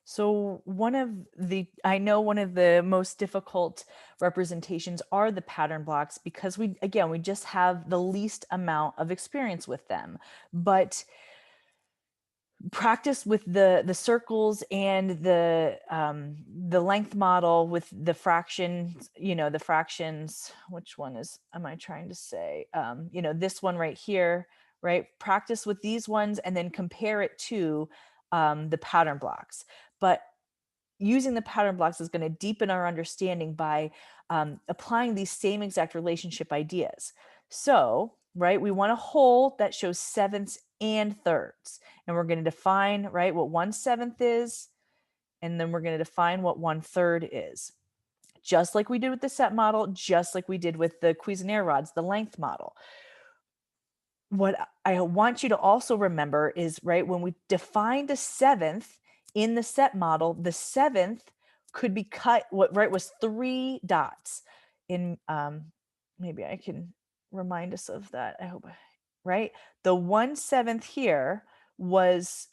So I know one of the most difficult representations are the pattern blocks because we just have the least amount of experience with them. But practice with the circles and the length model with the fractions, the fractions. Which one am I trying to say? This one right here, right? Practice with these ones and then compare it to the pattern blocks. But using the pattern blocks is going to deepen our understanding by applying these same exact relationship ideas. So, right, we want a whole that shows sevenths and thirds. And we're going to define, right, what 1/7 is, and then we're going to define what 1/3 is. Just like we did with the set model, just like we did with the Cuisenaire rods, the length model. What I want you to also remember is, right, when we defined a seventh in the set model, the seventh could be cut, was 3 dots. In maybe I can remind us of that. I hope, right? The 1/7 here was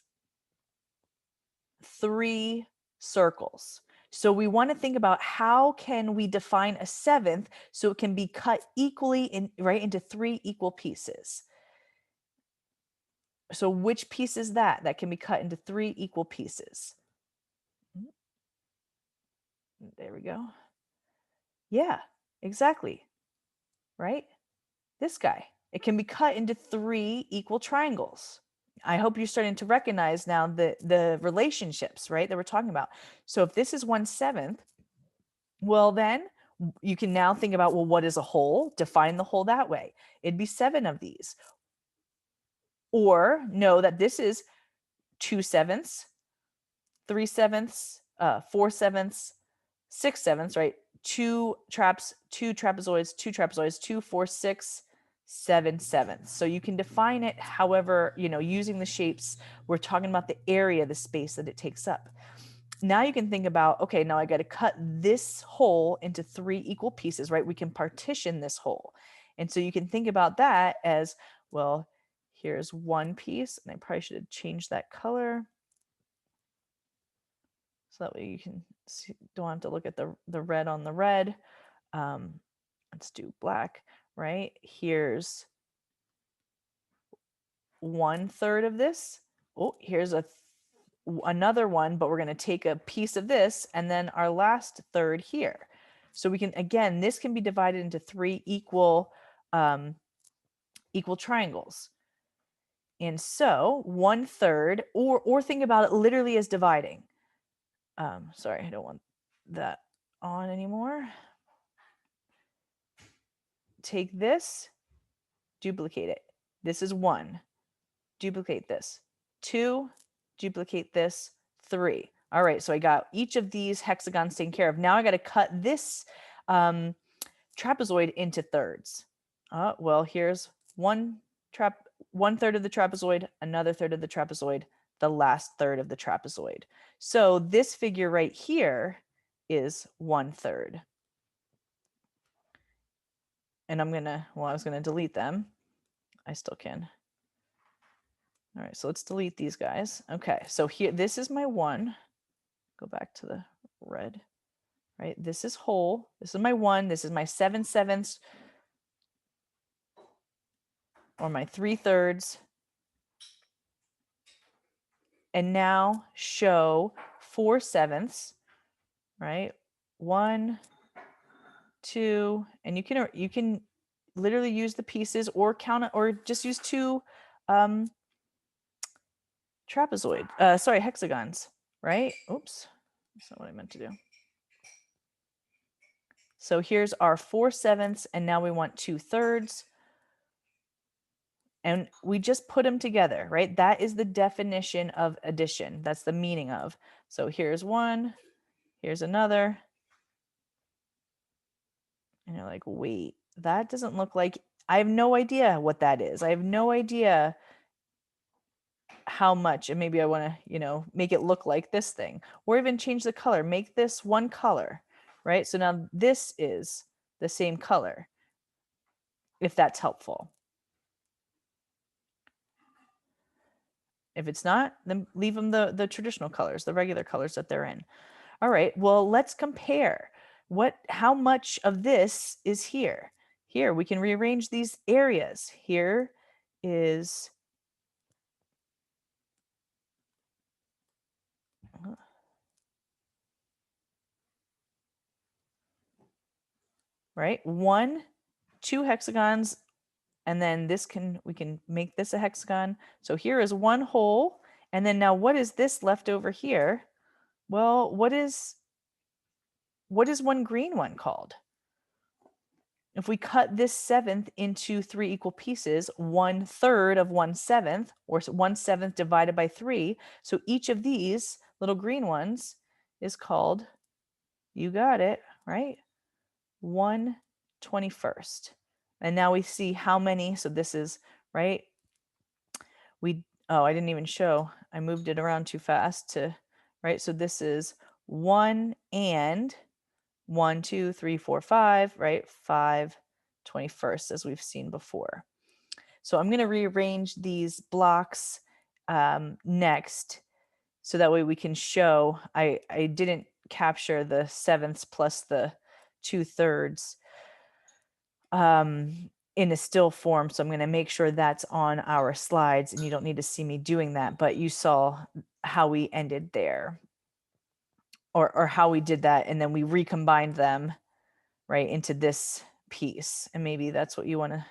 3 circles. So we want to think about how can we define a seventh so it can be cut equally into 3 equal pieces. So which piece is that can be cut into 3 equal pieces? There we go. Yeah, exactly. Right? This guy. It can be cut into 3 equal triangles. I hope you're starting to recognize now the relationships, right, that we're talking about. So if this is 1/7, well, then you can now think about, well, what is a whole? Define the whole that way. It'd be 7 of these. Or know that this is 2/7, 3/7, 4/7, 6/7, right? Two trapezoids, 2, 4, 6, 7 sevenths. So you can define it however, using the shapes. We're talking about the area, the space that it takes up. Now you can think about, okay, now I got to cut this whole into 3 equal pieces, right? We can partition this whole. And so you can think about that as, well, here's one piece, and I probably should have changed that color. So that way you can see, don't have to look at the red on the red. Let's do black, right? Here's 1/3 of this. Oh, here's another one, but we're going to take a piece of this and then our last third here. So we can, again, this can be divided into 3 equal triangles. And so 1/3, or think about it literally as dividing. Sorry, I don't want that on anymore. Take this, duplicate it. This is 1. Duplicate this. 2, duplicate this. 3. All right, so I got each of these hexagons taken care of. Now I got to cut this trapezoid into thirds. Well, here's 1/3 of the trapezoid, another third of the trapezoid, the last third of the trapezoid. So this figure right here is 1/3. And I was going to delete them. I still can. All right, so let's delete these guys. Okay, so here, this is my 1. Go back to the red, right? This is whole. This is my 1. This is my 7/7, or my 3/3. And now show 4/7, right? 1, 2, and you can literally use the pieces or count it, or just use 2 hexagons, right? Oops, that's not what I meant to do. So here's our 4/7, and now we want 2/3. And we just put them together, right? That is the definition of addition. That's the meaning of. So here's 1, here's another. And you're like, wait, that doesn't look like, I have no idea what that is. I have no idea how much, and maybe I want to, make it look like this thing, or even change the color, make this one color, right? So now this is the same color, if that's helpful. If it's not, then leave them the traditional colors, the regular colors that they're in. All right, well, let's compare. How much of this is here? Here, we can rearrange these areas. Here is, right, 2 hexagons, and then we can make this a hexagon. So here is one hole, and then now what is this left over here? Well, what is one green one called? If we cut this seventh into 3 equal pieces, 1/3 of 1/7, or 1/7 divided by 3. So each of these little green ones is called, you got it, right? 1/21. And now we see how many, so this is, right? I didn't even show, I moved it around too fast right? So this is 1 and 1, 2, 3, 4, 5, right? 5/21, as we've seen before. So I'm going to rearrange these blocks next, so that way we can show, I didn't capture the sevenths plus the 2/3 in a still form. So I'm going to make sure that's on our slides, and you don't need to see me doing that, but you saw how we ended there, or how we did that. And then we recombined them right into this piece. And maybe that's what you want to